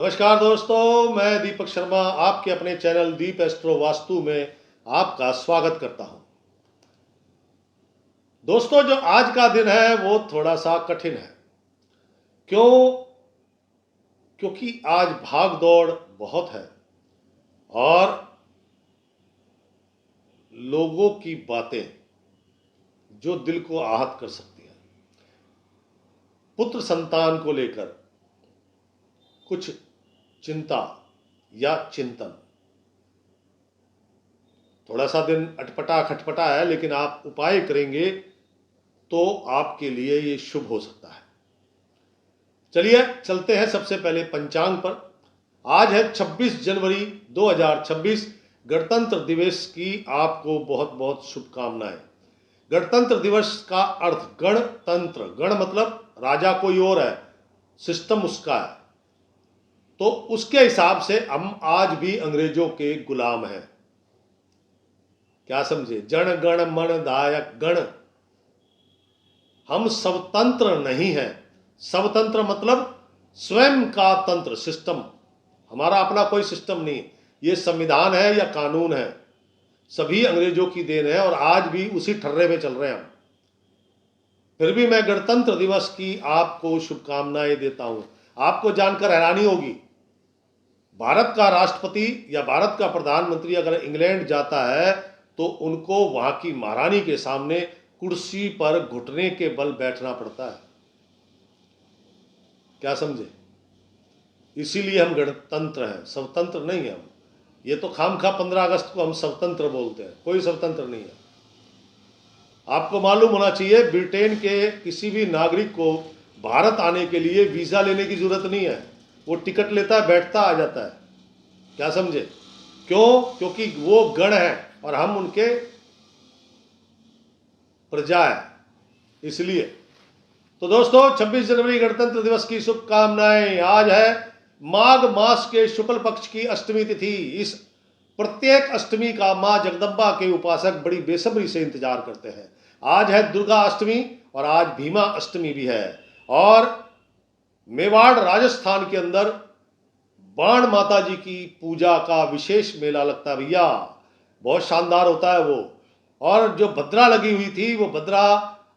नमस्कार दोस्तों, मैं दीपक शर्मा आपके अपने चैनल दीप एस्ट्रो वास्तु में आपका स्वागत करता हूं। दोस्तों, जो आज का दिन है वो थोड़ा सा कठिन है। क्यों? क्योंकि आज भाग दौड़ बहुत है और लोगों की बातें जो दिल को आहत कर सकती हैं। पुत्र संतान को लेकर कुछ चिंता या चिंतन। थोड़ा सा दिन अटपटा खटपटा है, लेकिन आप उपाय करेंगे तो आपके लिए ये शुभ हो सकता है। चलिए चलते हैं सबसे पहले पंचांग पर। आज है 26 जनवरी 2026। गणतंत्र दिवस की आपको बहुत बहुत शुभकामनाएं। गणतंत्र दिवस का अर्थ गणतंत्र, गण मतलब राजा कोई और है, सिस्टम उसका है, तो उसके हिसाब से हम आज भी अंग्रेजों के गुलाम हैं। क्या समझे? जन गण मन दायक गण। हम स्वतंत्र नहीं हैं। स्वतंत्र मतलब स्वयं का तंत्र, सिस्टम। हमारा अपना कोई सिस्टम नहीं। ये संविधान है या कानून है, सभी अंग्रेजों की देन है और आज भी उसी ठर्रे में चल रहे हैं हम। फिर भी मैं गणतंत्र दिवस की आपको शुभकामनाएं देता हूं। आपको जानकर हैरानी होगी, भारत का राष्ट्रपति या भारत का प्रधानमंत्री अगर इंग्लैंड जाता है तो उनको वहां की महारानी के सामने कुर्सी पर घुटने के बल बैठना पड़ता है। क्या समझे? इसीलिए हम गणतंत्र हैं, स्वतंत्र नहीं है हम। ये तो खामखा 15 अगस्त को हम स्वतंत्र बोलते हैं, कोई स्वतंत्र नहीं है। आपको मालूम होना चाहिए, ब्रिटेन के किसी भी नागरिक को भारत आने के लिए वीजा लेने की जरूरत नहीं है। वो टिकट लेता है, बैठता, आ जाता है। क्या समझे? क्यों? क्योंकि वो गण है और हम उनके प्रजा है, इसलिए। तो दोस्तों, 26 जनवरी गणतंत्र दिवस की शुभकामनाएं। आज है माघ मास के शुक्ल पक्ष की अष्टमी तिथि। इस प्रत्येक अष्टमी का मां जगदम्बा के उपासक बड़ी बेसब्री से इंतजार करते हैं। आज है दुर्गा अष्टमी और आज भीमा अष्टमी भी है। और मेवाड़ राजस्थान के अंदर बाण माता जी की पूजा का विशेष मेला लगता है भैया, बहुत शानदार होता है वो। और जो भद्रा लगी हुई थी वो भद्रा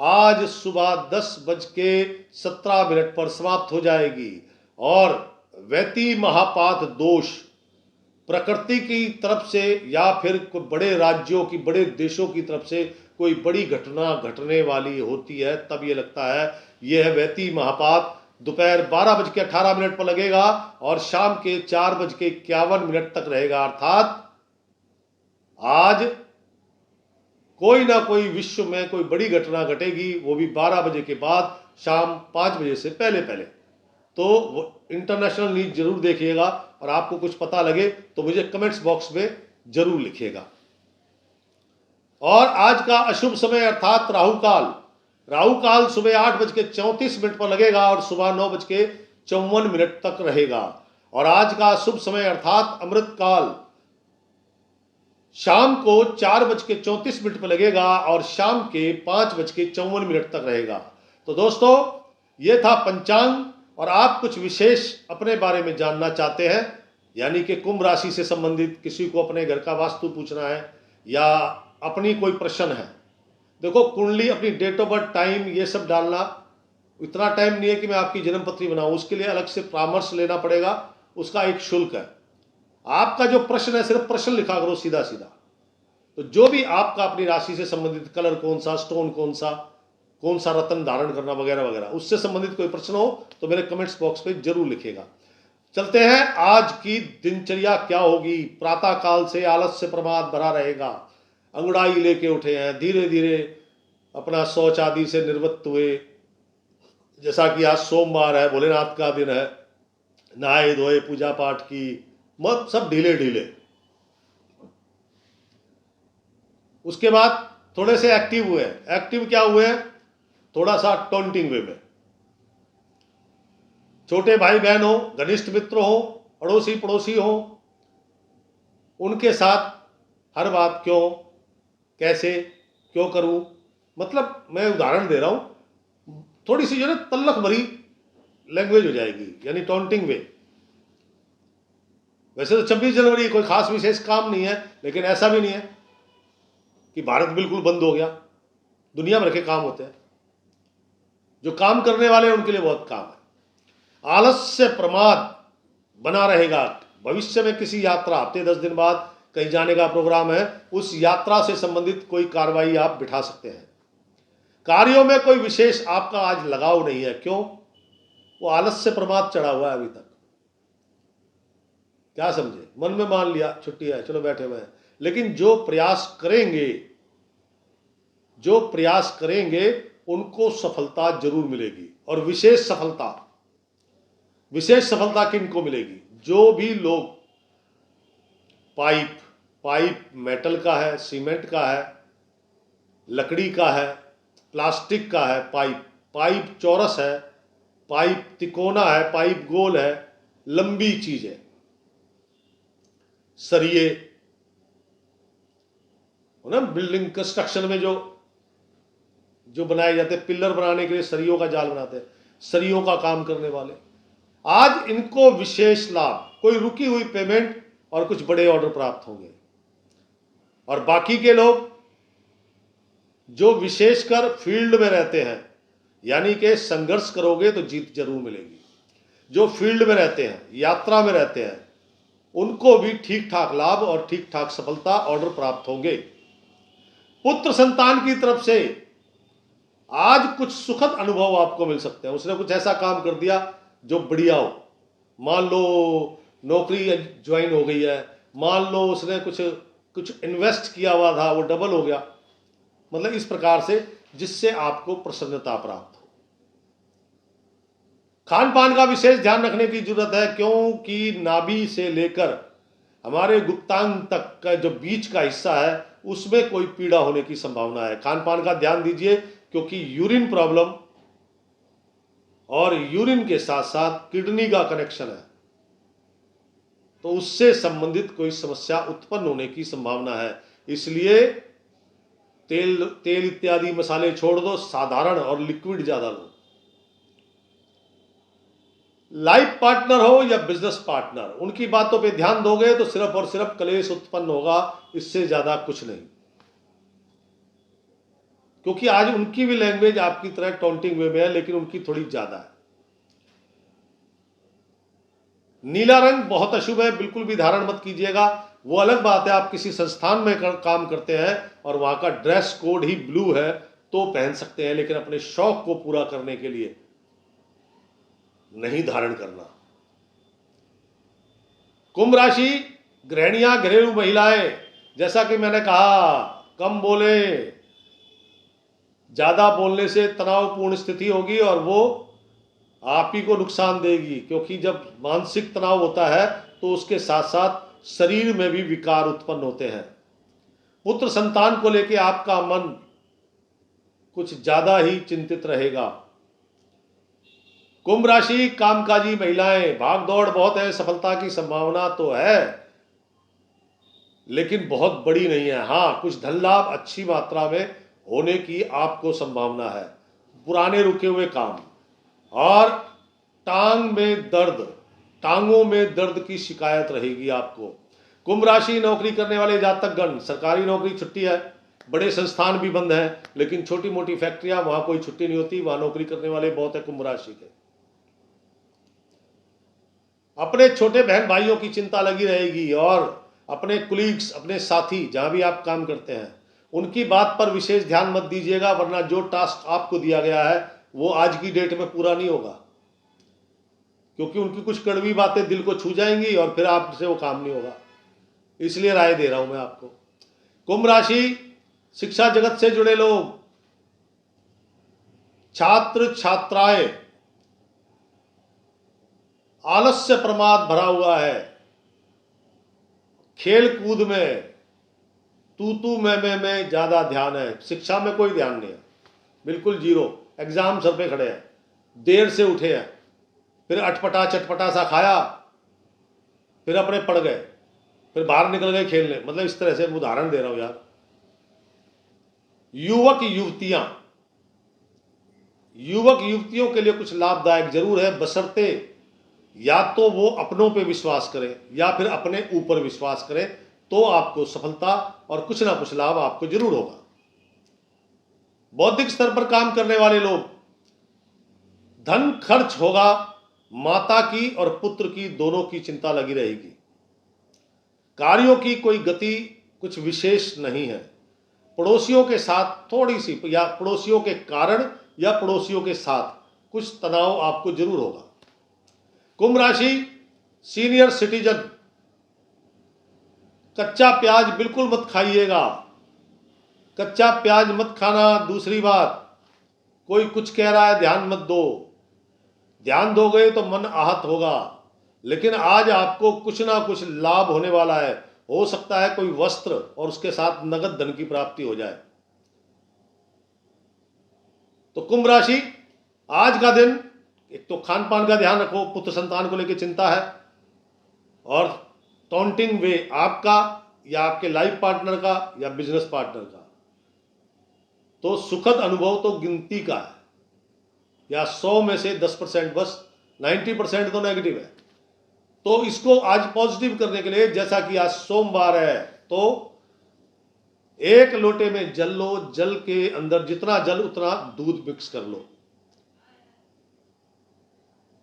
आज सुबह 10:17 पर समाप्त हो जाएगी। और वैती महापात दोष प्रकृति की तरफ से या फिर कोई बड़े राज्यों की, बड़े देशों की तरफ से कोई बड़ी घटना घटने वाली होती है, तब ये लगता है। यह है वैती महापात। दोपहर 12:18 पर लगेगा और शाम के 4:51 तक रहेगा। अर्थात आज कोई ना कोई विश्व में कोई बड़ी घटना घटेगी, वो भी 12 बजे के बाद, शाम 5 बजे से पहले पहले। तो इंटरनेशनल न्यूज जरूर देखिएगा और आपको कुछ पता लगे तो मुझे कमेंट्स बॉक्स में जरूर लिखिएगा। और आज का अशुभ समय अर्थात राहु काल। राहु काल सुबह 8:34 पर लगेगा और सुबह 9:54 तक रहेगा। और आज का शुभ समय अर्थात अमृत काल शाम को 4:34 पर लगेगा और शाम के 5:54 तक रहेगा। तो दोस्तों, ये था पंचांग। और आप कुछ विशेष अपने बारे में जानना चाहते हैं, यानी कि कुंभ राशि से संबंधित किसी को अपने घर का वास्तु पूछना है या अपनी कोई प्रश्न है। देखो, कुंडली, अपनी डेट ऑफ बर्थ, टाइम, ये सब डालना, इतना टाइम नहीं है कि मैं आपकी जन्म पत्री बनाऊं। उसके लिए अलग से परामर्श लेना पड़ेगा, उसका एक शुल्क है। आपका जो प्रश्न है, सिर्फ प्रश्न लिखा करो सीधा सीधा। तो जो भी आपका अपनी राशि से संबंधित, कलर कौन सा, स्टोन कौन सा रत्न धारण करना वगैरह वगैरह, उससे संबंधित कोई प्रश्न हो तो मेरे कमेंट्स बॉक्स पे जरूर लिखिएगा। चलते हैं, आज की दिनचर्या क्या होगी। प्रातः काल से आलस्य प्रमाद भरा रहेगा। अंगड़ाई लेके उठे हैं, धीरे धीरे अपना शौच आदि से निवृत्त हुए। जैसा कि आज सोमवार है, भोलेनाथ का दिन है, नहाए धोए, पूजा पाठ की, मत सब ढीले ढीले। उसके बाद थोड़े से एक्टिव हुए। एक्टिव क्या हुए? थोड़ा सा टॉन्टिंग वे में। छोटे भाई बहन हो, घनिष्ठ मित्र हो, अड़ोसी पड़ोसी हो, उनके साथ हर बात क्यों, कैसे, क्यों करूं, मतलब मैं उदाहरण दे रहा हूं, थोड़ी सी जो है तल्लख भरी लैंग्वेज हो जाएगी, यानी टॉन्टिंग वे। वैसे तो 26 जनवरी कोई खास विशेष काम नहीं है, लेकिन ऐसा भी नहीं है कि भारत बिल्कुल बंद हो गया। दुनिया भर के काम होते हैं, जो काम करने वाले हैं उनके लिए बहुत काम है। आलस्य प्रमाद बना रहेगा। भविष्य में किसी यात्रा, हफ्ते 10 दिन बाद कहीं जाने का प्रोग्राम है, उस यात्रा से संबंधित कोई कार्रवाई आप बिठा सकते हैं। कार्यों में कोई विशेष आपका आज लगाव नहीं है। क्यों? वो आलस्य प्रमाद चढ़ा हुआ है अभी तक। क्या समझे? मन में मान लिया छुट्टी है, चलो बैठे हुए हैं। लेकिन जो प्रयास करेंगे उनको सफलता जरूर मिलेगी। और विशेष सफलता किनको मिलेगी? जो भी लोग पाइप मेटल का है, सीमेंट का है, लकड़ी का है, प्लास्टिक का है, पाइप चौरस है, पाइप तिकोना है, पाइप गोल है, लंबी चीज है, सरिये ना, बिल्डिंग कंस्ट्रक्शन में जो बनाए जाते हैं, पिलर बनाने के लिए सरियों का जाल बनाते हैं, सरियों का काम करने वाले, आज इनको विशेष लाभ, कोई रुकी हुई पेमेंट और कुछ बड़े ऑर्डर प्राप्त होंगे। और बाकी के लोग जो विशेषकर फील्ड में रहते हैं, यानी कि संघर्ष करोगे तो जीत जरूर मिलेगी। जो फील्ड में रहते हैं, यात्रा में रहते हैं, उनको भी ठीक ठाक लाभ और ठीक ठाक सफलता, ऑर्डर प्राप्त होंगे। पुत्र संतान की तरफ से आज कुछ सुखद अनुभव आपको मिल सकते हैं। उसने कुछ ऐसा काम कर दिया जो बढ़िया हो। मान लो नौकरी ज्वाइन हो गई है, मान लो उसने कुछ इन्वेस्ट किया हुआ था, वो डबल हो गया, मतलब इस प्रकार से, जिससे आपको प्रसन्नता प्राप्त हो। खान पान का विशेष ध्यान रखने की जरूरत है, क्योंकि नाभि से लेकर हमारे गुप्तांग तक का जो बीच का हिस्सा है, उसमें कोई पीड़ा होने की संभावना है। खान पान का ध्यान दीजिए, क्योंकि यूरिन प्रॉब्लम और यूरिन के साथ साथ किडनी का कनेक्शन है, तो उससे संबंधित कोई समस्या उत्पन्न होने की संभावना है। इसलिए तेल इत्यादि मसाले छोड़ दो, साधारण और लिक्विड ज्यादा लो। लाइफ पार्टनर हो या बिजनेस पार्टनर, उनकी बातों पे ध्यान दोगे तो सिर्फ और सिर्फ कलेश उत्पन्न होगा, इससे ज्यादा कुछ नहीं। क्योंकि आज उनकी भी लैंग्वेज आपकी तरह टॉन्टिंग वे में है, लेकिन उनकी थोड़ी ज्यादा है। नीला रंग बहुत अशुभ है, बिल्कुल भी धारण मत कीजिएगा। वो अलग बात है, आप किसी संस्थान में काम करते हैं और वहां का ड्रेस कोड ही ब्लू है तो पहन सकते हैं, लेकिन अपने शौक को पूरा करने के लिए नहीं धारण करना। कुंभ राशि, गृहिणियां, घरेलू महिलाएं, जैसा कि मैंने कहा, कम बोले, ज्यादा बोलने से तनावपूर्ण स्थिति होगी और वो आप ही को नुकसान देगी। क्योंकि जब मानसिक तनाव होता है तो उसके साथ साथ शरीर में भी विकार उत्पन्न होते हैं। पुत्र संतान को लेकर आपका मन कुछ ज्यादा ही चिंतित रहेगा। कुंभ राशि, कामकाजी महिलाएं, भाग दौड़ बहुत है, सफलता की संभावना तो है लेकिन बहुत बड़ी नहीं है। हाँ, कुछ धन लाभ अच्छी मात्रा में होने की आपको संभावना है। पुराने रुके हुए काम और टांगों में दर्द की शिकायत रहेगी आपको। कुंभ राशि, नौकरी करने वाले जातकगण, सरकारी नौकरी छुट्टी है, बड़े संस्थान भी बंद हैं, लेकिन छोटी मोटी फैक्ट्रियां, वहां कोई छुट्टी नहीं होती, वहां नौकरी करने वाले बहुत है कुंभ राशि के। अपने छोटे बहन भाइयों की चिंता लगी रहेगी और अपने कुलीग्स, अपने साथी, जहां भी आप काम करते हैं, उनकी बात पर विशेष ध्यान मत दीजिएगा, वरना जो टास्क आपको दिया गया है वो आज की डेट में पूरा नहीं होगा, क्योंकि उनकी कुछ कड़वी बातें दिल को छू जाएंगी और फिर आपसे वो काम नहीं होगा। इसलिए राय दे रहा हूं मैं आपको। कुंभ राशि, शिक्षा जगत से जुड़े लोग, छात्र छात्राएं, आलस्य प्रमाद भरा हुआ है, खेल कूद में, तू मैं ज्यादा ध्यान है, शिक्षा में कोई ध्यान नहीं है, बिल्कुल जीरो। एग्जाम सर पे खड़े हैं, देर से उठे हैं, फिर अटपटा चटपटा सा खाया, फिर अपने पड़ गए, फिर बाहर निकल गए खेलने, मतलब इस तरह से उदाहरण दे रहा हूं यार। युवक युवतियों के लिए कुछ लाभदायक जरूर है, बशर्ते या तो वो अपनों पे विश्वास करें या फिर अपने ऊपर विश्वास करें, तो आपको सफलता और कुछ ना कुछ लाभ आपको जरूर होगा। बौद्धिक स्तर पर काम करने वाले लोग, धन खर्च होगा, माता की और पुत्र की दोनों की चिंता लगी रहेगी। कार्यों की कोई गति कुछ विशेष नहीं है। पड़ोसियों के साथ थोड़ी सी, या पड़ोसियों के कारण या पड़ोसियों के साथ कुछ तनाव आपको जरूर होगा। कुंभ राशि, सीनियर सिटीजन, कच्चा प्याज बिल्कुल मत खाइएगा। कच्चा प्याज मत खाना। दूसरी बात, कोई कुछ कह रहा है ध्यान मत दो। ध्यान दोगे तो मन आहत होगा। लेकिन आज आपको कुछ ना कुछ लाभ होने वाला है। हो सकता है कोई वस्त्र और उसके साथ नगद धन की प्राप्ति हो जाए। तो कुंभ राशि, आज का दिन एक तो खान पान का ध्यान रखो, पुत्र संतान को लेकर चिंता है, और टॉन्टिंग वे आपका या आपके लाइफ पार्टनर का या बिजनेस पार्टनर का, तो सुखद अनुभव तो गिनती का है, या 100 में से 10% बस, 90% तो नेगेटिव है। तो इसको आज पॉजिटिव करने के लिए, जैसा कि आज सोमवार है, तो एक लोटे में जल लो, जल के अंदर जितना जल उतना दूध मिक्स कर लो,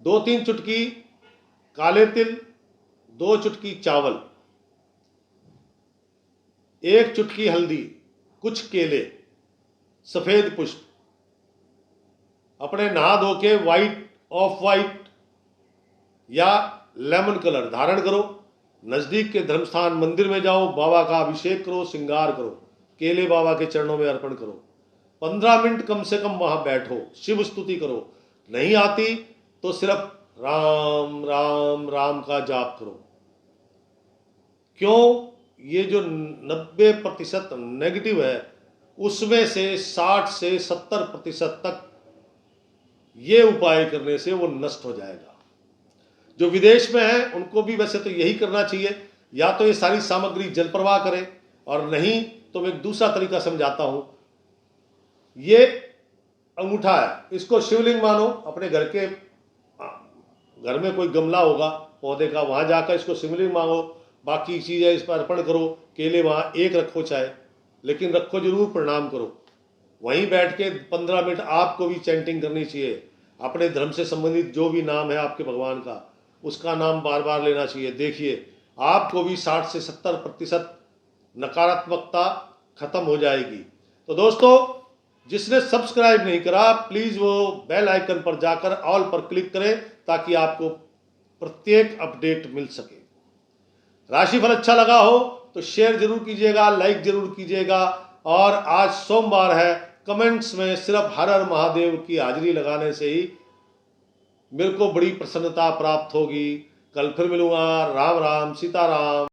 2-3 चुटकी काले तिल, 2 चुटकी चावल, 1 चुटकी हल्दी, कुछ केले, सफेद पुष्प, अपने नहा धो के व्हाइट, ऑफ व्हाइट या लेमन कलर धारण करो। नजदीक के धर्मस्थान मंदिर में जाओ, बाबा का अभिषेक करो, श्रृंगार करो, केले बाबा के चरणों में अर्पण करो, 15 मिनट कम से कम वहां बैठो, शिव स्तुति करो। नहीं आती तो सिर्फ राम राम राम का जाप करो। क्यों? ये जो 90% नेगेटिव है, उसमें से 60 से 70% तक ये उपाय करने से वो नष्ट हो जाएगा। जो विदेश में है उनको भी वैसे तो यही करना चाहिए, या तो ये सारी सामग्री जल प्रवाह करें, और नहीं तो मैं एक दूसरा तरीका समझाता हूं। ये अंगूठा है, इसको शिवलिंग मानो, अपने घर में कोई गमला होगा पौधे का, वहां जाकर इसको शिवलिंग मांगो, बाकी चीजें इस पर अर्पण करो, केले वहां एक रखो चाहे, लेकिन रखो जरूर, प्रणाम करो। वहीं बैठ के 15 मिनट आपको भी चैंटिंग करनी चाहिए। अपने धर्म से संबंधित जो भी नाम है आपके भगवान का, उसका नाम बार बार लेना चाहिए। देखिए आपको भी 60 से 70% नकारात्मकता खत्म हो जाएगी। तो दोस्तों, जिसने सब्सक्राइब नहीं करा, प्लीज वो बेल आइकन पर जाकर ऑल पर क्लिक करें, ताकि आपको प्रत्येक अपडेट मिल सके। राशिफल अच्छा लगा हो तो शेयर जरूर कीजिएगा, लाइक जरूर कीजिएगा, और आज सोमवार है, कमेंट्स में सिर्फ हर हर महादेव की हाजिरी लगाने से ही मेरे को बड़ी प्रसन्नता प्राप्त होगी। कल फिर मिलूंगा। राम राम, सीताराम।